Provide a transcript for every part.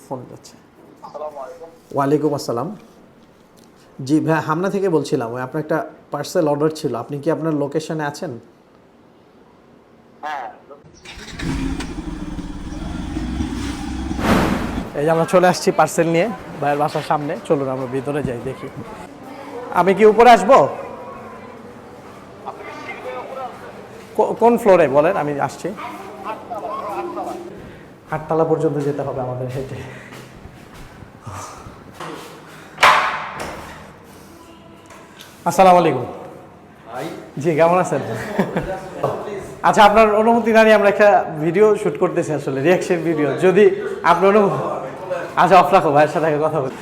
Phone যাচ্ছে। ওয়ালাইকুম আসসালাম। জি ভাই, হামনা থেকে বলছিলাম। ওই আপনার একটা পার্সেল অর্ডার ছিল, আপনি কি আপনার লোকেশনে আছেন? হ্যাঁ। এই যে আমরা চলে আসছি পার্সেল নিয়ে ভাইয়ের বাসার সামনে। চলুন আমরা ভিতরে যাই, দেখি। আমি কি উপরে আসবো? কোন ফ্লোরে বলেন, আমি আসছি। 8তলা পর্যন্ত যেতে হবে আমাদের হেঁটে। আসসালামু আলাইকুম। জি, কেমন আছেন? আচ্ছা, আপনার অনুমতি না নিয়ে আমরা একটা ভিডিও শুট করতেছি, আসলে রিয়াকশন ভিডিও। যদি আপনার অনুমতি, আচ্ছা অফ রাখো, ভাইয়ের সাথে কথা বলি।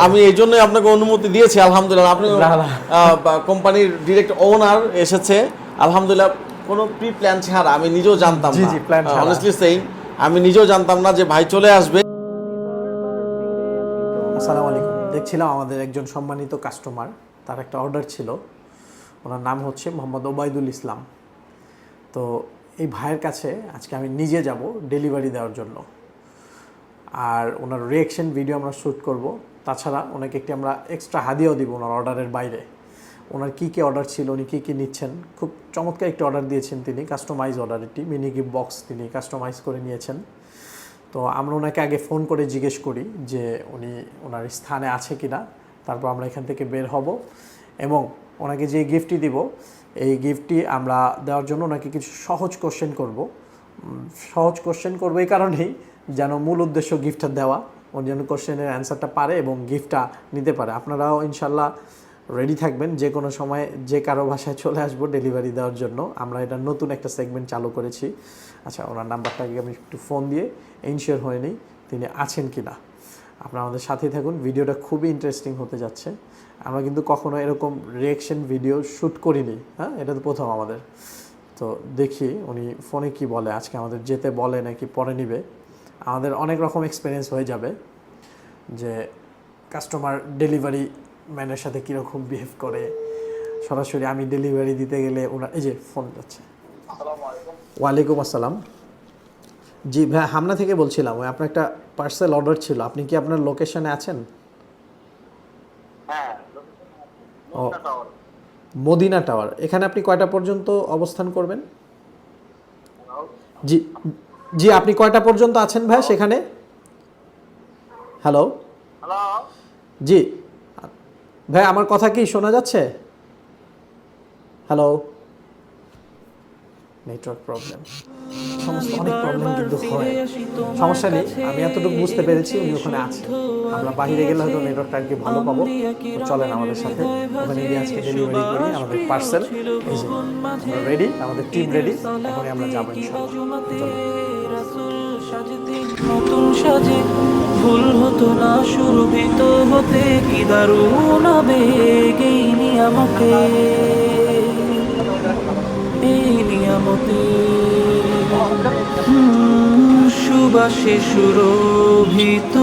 আমি এই জন্যই আপনাকে অনুমতি দিয়েছি। আলহামদুলিল্লাহ, আপনি কোম্পানির ডিরেক্ট ওনার এসেছে। আলহামদুলিল্লাহ, কোনো প্রি প্ল্যান ছাড়া। আমি নিজেও জানতাম না, জি প্ল্যান ছাড়া। অনেস্টলি সেইং, আমি নিজেও জানতাম না যে ভাই চলে আসবে। আসসালামু আলাইকুম। দেখছিলাম আমাদের একজন সম্মানিত কাস্টমার, তার একটা অর্ডার ছিল। ওনার নাম হচ্ছে মোহাম্মদ ওবায়দুল ইসলাম। তো এই ভাইয়ের কাছে আজকে আমি নিজে যাব ডেলিভারি দেওয়ার জন্য। আর ওনার রিয়াকশন ভিডিও আমরা শ্যুট করব। তাছাড়া ওনাকে একটি আমরা এক্সট্রা হাদিয়াও দিব ওনার অর্ডারের বাইরে। ওনার কী কী অর্ডার ছিল, উনি কী কী নিচ্ছেন, খুব চমৎকার একটি অর্ডার দিয়েছেন তিনি। কাস্টমাইজ অর্ডার, একটি মিনি গিফট বক্স তিনি কাস্টমাইজ করে নিয়েছেন। তো আমরা ওনাকে আগে ফোন করে জিজ্ঞেস করি যে উনি ওনার স্থানে আছে কি না। তারপর আমরা এখান থেকে বের হব এবং ওনাকে যে গিফটটি দিব, এই গিফটটি আমরা দেওয়ার জন্য ওনাকে কিছু সহজ কোশ্চেন করব। সহজ কোশ্চেন করবো এই কারণেই, যেন মূল উদ্দেশ্য গিফটটা দেওয়া, উনি যেন কোশ্চেনের অ্যান্সারটা পারে এবং গিফটটা নিতে পারে। আপনারাও ইনশাল্লাহ রেডি থাকবেন, যে কোনো সময় যে কারো বাসায় চলে আসবো ডেলিভারি দেওয়ার জন্য। আমরা এটা নতুন একটা সেগমেন্ট চালু করেছি। আচ্ছা, ওনার নাম্বারটাকে আমি একটু ফোন দিয়ে ইনশিওর হয়ে নিই তিনি আছেন কি না। আপনারা আমাদের সাথেই থাকুন, ভিডিওটা খুবই ইন্টারেস্টিং হতে যাচ্ছে। আমরা কিন্তু কখনো এরকম রিয়াকশন ভিডিও শ্যুট করিনি, হ্যাঁ, এটা তো প্রথম আমাদের। তো দেখি উনি ফোনে কি বলে, আজকে আমাদের যেতে বলে নাকি পরে নিবে। আমাদের অনেক রকম এক্সপিরিয়েন্স হয়ে যাবে যে কাস্টমার ডেলিভারি ম্যানের সাথে কীরকম বিহেভ করে। সরাসরি আমি ডেলিভারি দিতে গেলে ওনার, এই যে ফোন যাচ্ছে। ওয়ালাইকুম আসসালাম। জি ভাই, হামনা থেকে বলছিলাম। ওই আপনার একটা পার্সেল অর্ডার ছিল, আপনি কি আপনার লোকেশনে আছেন? হ্যাঁ। ও, মদিনা টাওয়ার। এখানে আপনি কয়টা পর্যন্ত অবস্থান করবেন? জি জি, আপনি কয়টা পর্যন্ত আছেন ভাই সেখানে? হ্যালো। হ্যালো। জি ভাই, আমার কথা কি শোনা যাচ্ছে? হ্যালো। নেটওয়ার্ক প্রবলেম, সমস্ত অনেক প্রবলেম কিন্তু হয়। সমস্যা নেই, আমি এতটুকু বুঝতে পেরেছি উনি ওখানে আছে। আমরা বাইরে গেলে হয়তো নেটওয়ার্কটা আর কি ভালো পাবো। তো চলেন আমাদের সাথে ওখানে গিয়ে আজকে ডেলিভারি করি আমাদের পার্সেল। এই যে আমরা রেডি, আমাদের টিম রেডি, এখনই আমরা যাবো ইনশাআল্লাহ। চলুন। নতুন সাজে ভুল হতো না সুরভিত হতে, কি দারুণ আবেগ এই নিয়ামতে, এই নিয়ামতে। সুবাসে সুরভিত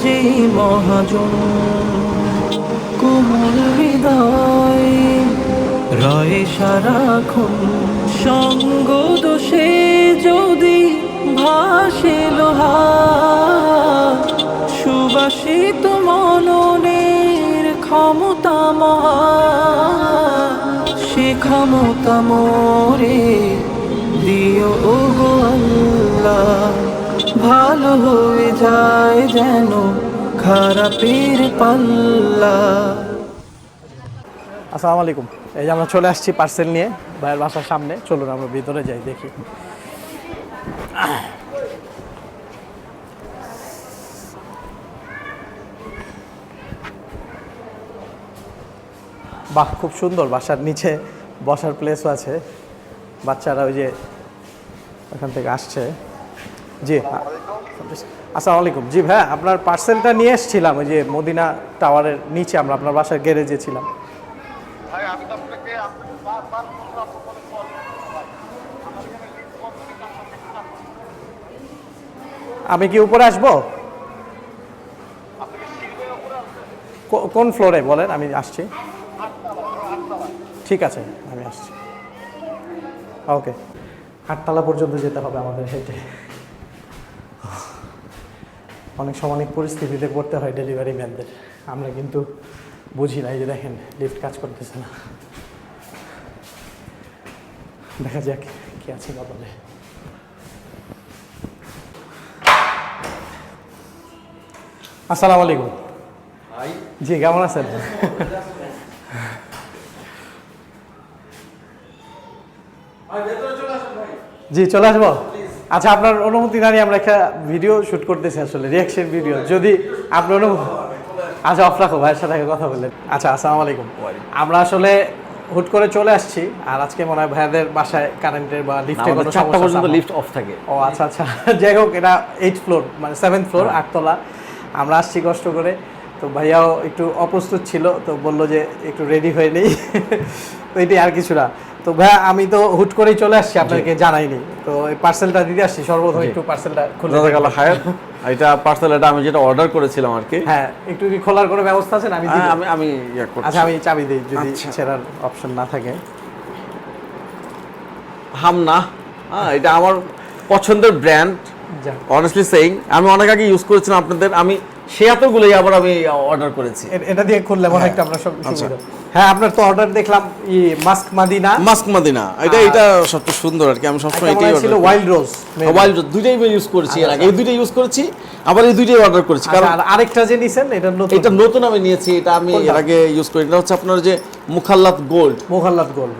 যে মহাজন, কোমল হৃদয় রয়ে সারাক্ষণ। সঙ্গ দোষে যদি ভাসে লোহা, সুবাসিত মননের ক্ষমতা মহা, সে ক্ষমতা মোরে দিও ওগো আল্লাহ। ভালো হয়ে যায় যেন খারাপের পাল্লা। আসসালামু আলাইকুম। এই যে আমরা চলে আসছি পার্সেল নিয়ে ভাইয়ের বাসার সামনে। চলুন আমরা ভিতরে যাই, দেখি। বাহ, খুব সুন্দর। বাসার নিচে বসার প্লেসও আছে, বাচ্চারা ওই যে ওখান থেকে আসছে। জি আসসালামু আলাইকুম। জি ভাই, আপনার পার্সেলটা নিয়ে এসেছিলাম ওই যে মদিনা টাওয়ারের নিচে, আমরা আপনার বাসার গ্যারেজে ছিলাম। ভাই আমি তো আপনাকে বারবার বললাম আপনাকে কল ভাই। আমার এখানে লিস্ট কমপ্লিট আমি কি উপরে আসবো? আপনি কি সিঁড়ির উপরে আছেন? কোন ফ্লোরে বলেন, আমি আসছি। 8তলা। ঠিক আছে, আমি আসছি। ওকে, 8তলা পর্যন্ত যেতে হবে আমাদের হেঁটে। অনেক সময় অনেক পরিস্থিতিতে পড়তে হয় ডেলিভারি ম্যানদের, আমরা কিন্তু বুঝি না। এই যে দেখেন লিফট কাজ করতেছে না, দেখা যাক কি আছে বদলে। আসসালামু আলাইকুম। জি কেমন আছেন? জি চলে আসবো। আচ্ছা আপনার অনুমতি না নিয়ে আমরা একটা ভিডিও শুট করতেছি, আসলে রিয়াকশন ভিডিও, যদি আপনার অনুমতি। আচ্ছা অফ রাখো, ভাইয়ের সাথে কথা বললেন। আচ্ছা আসসালামু আলাইকুম। আমরা আসলে হুট করে চলে আসছি, আর আজকে মনে হয় ভাইয়াদের বাসায় কারেন্টের বা লিফটের কোনো সমস্যা পর্যন্ত লিফট অফ থাকে। ও আচ্ছা আচ্ছা, যাই হোক এটা 8th ফ্লোর মানে 7th ফ্লোর, 8তলা। আমরা আসছি কষ্ট করে, তো ভাইয়াও একটু অপ্রস্তুত ছিল, তো বললো যে একটু রেডি হয়ে নেই। তো এটাই আর কিছু না। তো ভাইয়া আমি তো হুট করেই চলে আসছি, আপনাকে জানাইনি, তো এই পার্সেলটা দিতে আসছি। সর্বপ্রথম একটু পার্সেলটা খুলে জাযাকাল্লাহ খায়ের। এটা পার্সেল, এটা আমি যেটা অর্ডার করেছিলাম আর কি। হ্যাঁ, একটু কি খোলার কোনো ব্যবস্থা আছে? আমি আমি ইয়া করছি। আচ্ছা আমি চাবি দিই যদি ছেড়ার অপশন না থাকে। হামনা, এটা আমার পছন্দের ব্র্যান্ড। অনেস্টলি সেইং, আমি অনেক আগে ইউজ করেছিলাম আপনাদের, আমি সে এতগুলোই আবার আমি অর্ডার করেছি। এটা দিয়ে খুললে মনে হয় একটা আমরা সব সুবিধা। হ্যাঁ আপনার তো অর্ডার দেখলাম মাস্ক মাদিনা, এটা সবচেয়ে সুন্দর আর কি। আমি সবসময় এটাই ছিল ওয়াইল্ড রোজ দুইটাই আমি ইউজ করেছি এর আগে, এই দুইটাই ইউজ করেছি, আবার এই দুইটাই অর্ডার করেছি। কারণ আরেকটা যে নিছেন এটা নতুন আমি নিয়েছি, এটা আমি এর আগে ইউজ করি। এটা হচ্ছে আপনার যে মুখাল্লাত গোল্ড,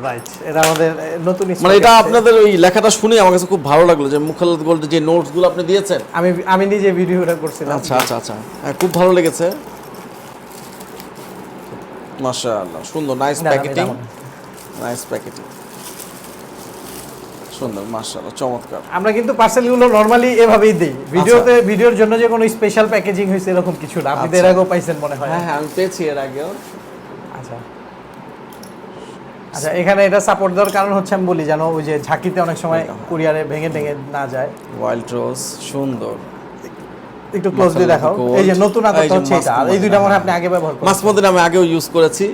রাইট। এটা আমাদের নতুন, মানে এটা আপনাদের ওই লেখাটা শুনে আমার কাছে খুব ভালো লাগলো যে মুখাল্লাত গোল্ডের যে নোটসগুলো আপনি দিয়েছেন। আমি নিজে ভিডিওটা করছিলাম। আচ্ছা আচ্ছা আচ্ছা, হ্যাঁ খুব ভালো লেগেছে। মাশাআল্লাহ, সুন্দর, নাইস প্যাকেটিং, সুন্দর, মাশাআল্লাহ, চমৎকার। আমরা কিন্তু পার্সেলগুলো নরমালি এভাবেই দেই, ভিডিওর জন্য যে কোনো স্পেশাল প্যাকেজিং হয়েছে এরকম কিছু না। আপনি এর আগেও পাইছেন মনে হয়? হ্যাঁ আমি পেয়েছি এর আগেও। আচ্ছা আচ্ছা, এখানে এটা সাপোর্ট দেওয়ার কারণ হচ্ছে আমি বলি, জানো ওই যে ঝাঁকিতে অনেক সময় কুরিয়ারে ভেঙে না যায়। ওয়াইল্ড রোজ সুন্দর, একটু ক্লোজলি দেখাও। এই যে নতুন আতরটা হচ্ছে এটা, আর এই দুইটা মনে হয় আপনি আগে ব্যবহার করেছেন। মাস্ক মদিনা আমি আগেও ইউজ করেছি,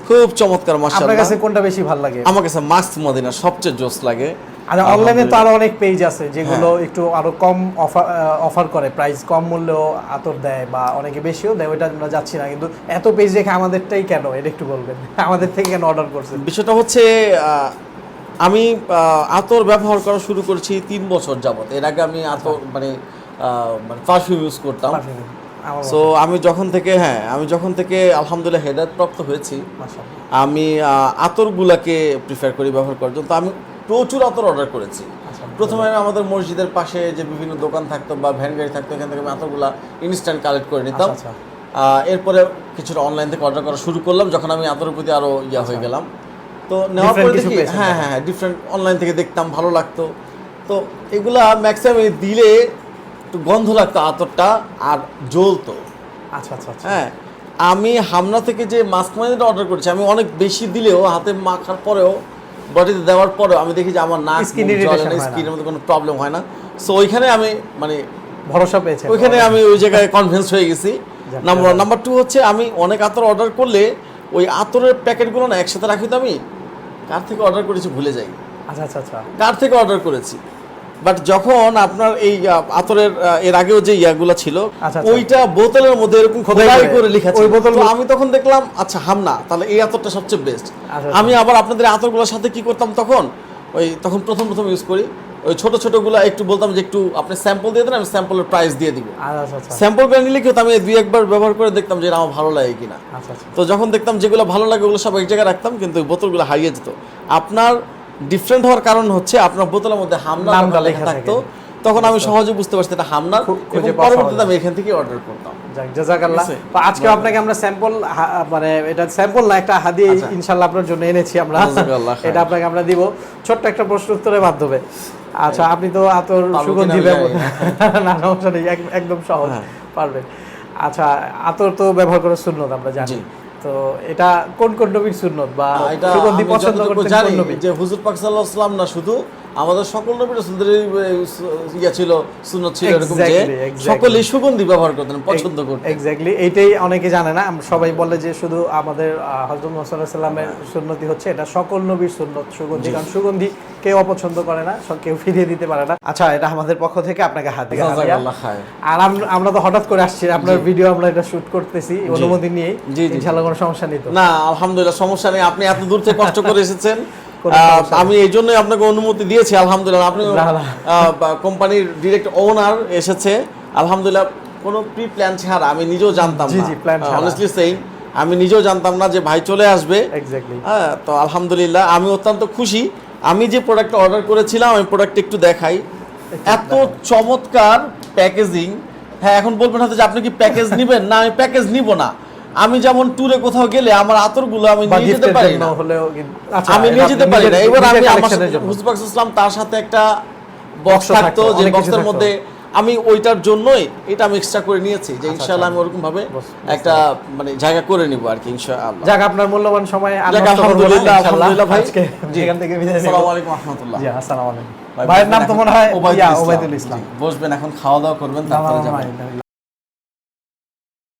খুব চমৎকার। মাশাআল্লাহ, আপনার কাছে কোনটা বেশি ভালো লাগে? আমার কাছে মাস্ক মদিনা সবচেয়ে জোস লাগে। আর অনলাইনে তো আরো অনেক পেজ আছে যেগুলো একটু আরো কম অফার করে, প্রাইস কম মূল্যেও আতর দেয় বা অনেকে বেশিও দেয়, ওইটা আমরা যাচ্ছি না। কিন্তু এত পেজ রেখে আমাদেরটাই কেন, এটা একটু বলবেন, আমাদের থেকে কেন অর্ডার করছেন? বিষয়টা হচ্ছে আমি আতর ব্যবহার করা শুরু করেছি 3 বছর যাবত। এর আগে আমি আতর মানে পারফিউম ইউজ করতাম। সো আমি যখন থেকে আলহামদুলিল্লাহ হেদায়েত প্রাপ্ত হয়েছি, আমি আতরগুলাকে প্রিফার করি ব্যবহার করার জন্য। তো আমি প্রচুর আতর অর্ডার করেছি। প্রথমে আমাদের মসজিদের পাশে যে বিভিন্ন দোকান থাকতো বা ভ্যান গাড়ি থাকতো, এখান থেকে আমি আতরগুলা ইনস্ট্যান্ট কালেক্ট করে নিতাম। এরপরে কিছুটা অনলাইন থেকে অর্ডার করা শুরু করলাম, যখন আমি আতরের প্রতি আরো হয়ে গেলাম। তো নেওয়ার পরে দেখি হ্যাঁ ডিফারেন্ট, অনলাইন থেকে দেখতাম, ভালো লাগতো। তো এগুলা ম্যাক্সিমাম দিলে একটু গন্ধ লাগতো আতরটা, আর জ্বলতো। আচ্ছা আচ্ছা, হ্যাঁ আমি হামনা থেকে যে মাস্ক মদিনাটা অর্ডার করেছি, আমি অনেক বেশি দিলেও, হাতে মাখার পরেও, বডিতে দেওয়ার পরেও আমি দেখি যে আমার নাক স্কিনের মধ্যে কোনো প্রবলেম হয় না। সো ওইখানে আমি মানে ভরসা পেয়েছি, ওইখানে আমি ওই জায়গায় কনভিন্স হয়ে গেছি। নাম্বার 2 হচ্ছে আমি অনেক আতর অর্ডার করলে ওই আতরের প্যাকেটগুলো না একসাথে রাখি, তো আমি কার থেকে অর্ডার করেছি ভুলে যাই। আচ্ছা আচ্ছা আচ্ছা, কার থেকে অর্ডার করেছি। বাট যখন আপনার এই আতরের এর আগেও যে ইয়াগুলো ছিল, ওইটা বোতলের মধ্যে এরকম খোদাই করে লেখা ছিল, তো আমি তখন দেখলাম আচ্ছা হামনা, তাহলে এই আতরটা সবচেয়ে বেস্ট। আমি আবার আপনাদের আতরগুলোর সাথে কি করতাম, তখন প্রথম ইউজ করি, ওই ছোটগুলো একটু বলতাম যে একটু আপনি স্যাম্পল দিয়ে দেন, আমি স্যাম্পলের প্রাইস দিয়ে দিব। স্যাম্পলগুলো নিলে কি হতো, আমি 2-1 বার ব্যবহার করে দেখতাম যে আমার ভালো লাগে কিনা। তো যখন দেখতাম যেগুলো ভালো লাগে ওগুলো সব এক জায়গায় রাখতাম, কিন্তু বোতলগুলো হারিয়ে যেত। আপনার ডিফারেন্ট হওয়ার কারণ হচ্ছে আপনার বোতলের মধ্যে হামনা লেখা থাকতো, তখন আমি সহজে বুঝতে পারছি এটা হামনার, এবং পরবর্তীতে আমি এখান থেকে অর্ডার করতাম। জাযাকাল্লাহ। আজকে আপনাকে আমরা স্যাম্পল, মানে এটা স্যাম্পল না, একটা হাদিয়া ইনশাআল্লাহ আপনার জন্য এনেছি আমরা, এটা আপনাকে আমরা দিব ছোট্ট একটা প্রশ্ন উত্তরের মাধ্যমে। আচ্ছা আপনি তো আতর সুগন্ধি ব্যবহার, না সমস্যা নেই, একদম সহজ পারবেন। আচ্ছা আতর তো ব্যবহার করা সুন্নত আমরা জানি, তো এটা কোন নবীর সুন্নত বা সুগন্ধি পছন্দ করতেন কোন নবী? যে হুজুর পাক সাল্লাল্লাহু আলাইহি ওয়াসাল্লাম না শুধু আমাদের সকল নবী রাসূলদের ইয়া ছিল, সুন্নাত ছিল এরকম যে Exactly. সকলেই সুগন্ধি ব্যবহার করতেন, পছন্দ করতেন। এক্স্যাক্টলি, এইটাই অনেকে জানে না। সবাই বলে যে শুধু আমাদের হযরত মুহাম্মদ সাল্লাল্লাহু আলাইহি সাল্লামের সুন্নতি হচ্ছে, এটা সকল নবীর সুন্নত সুগন্ধি, কারণ সুগন্ধি কেউ অপছন্দ করে না, কেউ ফিরিয়ে দিতে পারে না। আচ্ছা, এটা আমাদের পক্ষ থেকে আপনাকে হাত দিয়ে জাযাকাল্লাহ খায়র। আর আমরা তো হঠাৎ করে আসছি, আপনার ভিডিও আমরা এটা শুট করতেছি অনুমতি নিয়ে, জি, জি। ইনশাআল্লাহ কোনো সমস্যা নেই তো? না, আলহামদুলিল্লাহ সমস্যা নেই। আপনি এত দূর থেকে কষ্ট করে এসেছেন, কোনো সমস্যা আমি এই জন্যই আপনাকে অনুমতি দিয়েছি। আলহামদুলিল্লাহ, আপনি কোম্পানির ডিরেক্ট ওনার এসেছে, আলহামদুলিল্লাহ কোনো প্রি প্ল্যান ছাড়া। আমি নিজেও জানতাম জি, না, জি, plan ছাড়া। অনেস্টলি সেইং, আমি নিজেও জানতাম না যে ভাই চলে আসবে। এক্স্যাক্টলি। হ্যাঁ, তো আলহামদুলিল্লাহ আমি অত্যন্ত খুশি। আমি যে প্রোডাক্টটা অর্ডার করেছিলাম, আমি প্রোডাক্টটা একটু দেখাই। এত চমৎকার প্যাকেজিং। হ্যাঁ, এখন বলবেন হয়তো যে আপনি কি প্যাকেজ নেবেন? না, আমি প্যাকেজ নিব না। আমি যেমন ট্যুরে কোথাও গেলে আমার আতরগুলো আমি বা নিয়ে যেতে গিফটের পারি জন্য না, হলেও আচ্ছা, আমি নিয়ে এটা যেতে আপনি পারি না। নিজের- এবার নিজের আমি আমার collection-এর জন্য। হুজবাক ইসলাম তার সাথে একটা বক্স Box-ও থাকতো, থাকতো, যে অনেক কিছু বক্সের থাকতো। মধ্যে আমি ওইটার জন্যই এটা আমি এক্সট্রা করে নিয়েছি, যে ইনশাআল্লাহ আমি ওরকম ভাবে একটা মানে জায়গা করে নিব আর কি ইনশাআল্লাহ। যাক, আপনার মূল্যবান সময় আর যাক, নষ্ট করবো না, আলহামদুলিল্লাহ, ইনশাআল্লাহ। আলহামদুলিল্লাহ ভাই। আজকে জি। এখান থেকে বিদায় নেব। আসসালামু আলাইকুম ওয়া রাহমাতুল্লাহ। জি, আসসালামু আলাইকুম। ভাই, ভাইয়ের নাম বসবেন তো এখন। মনে হয় ওবায়দুল ইসলাম। ওবায়দুল ইসলাম। জি, বসবেন এখন, খাওয়া দাওয়া করবেন, না, তারপরে না, যাবেন। না,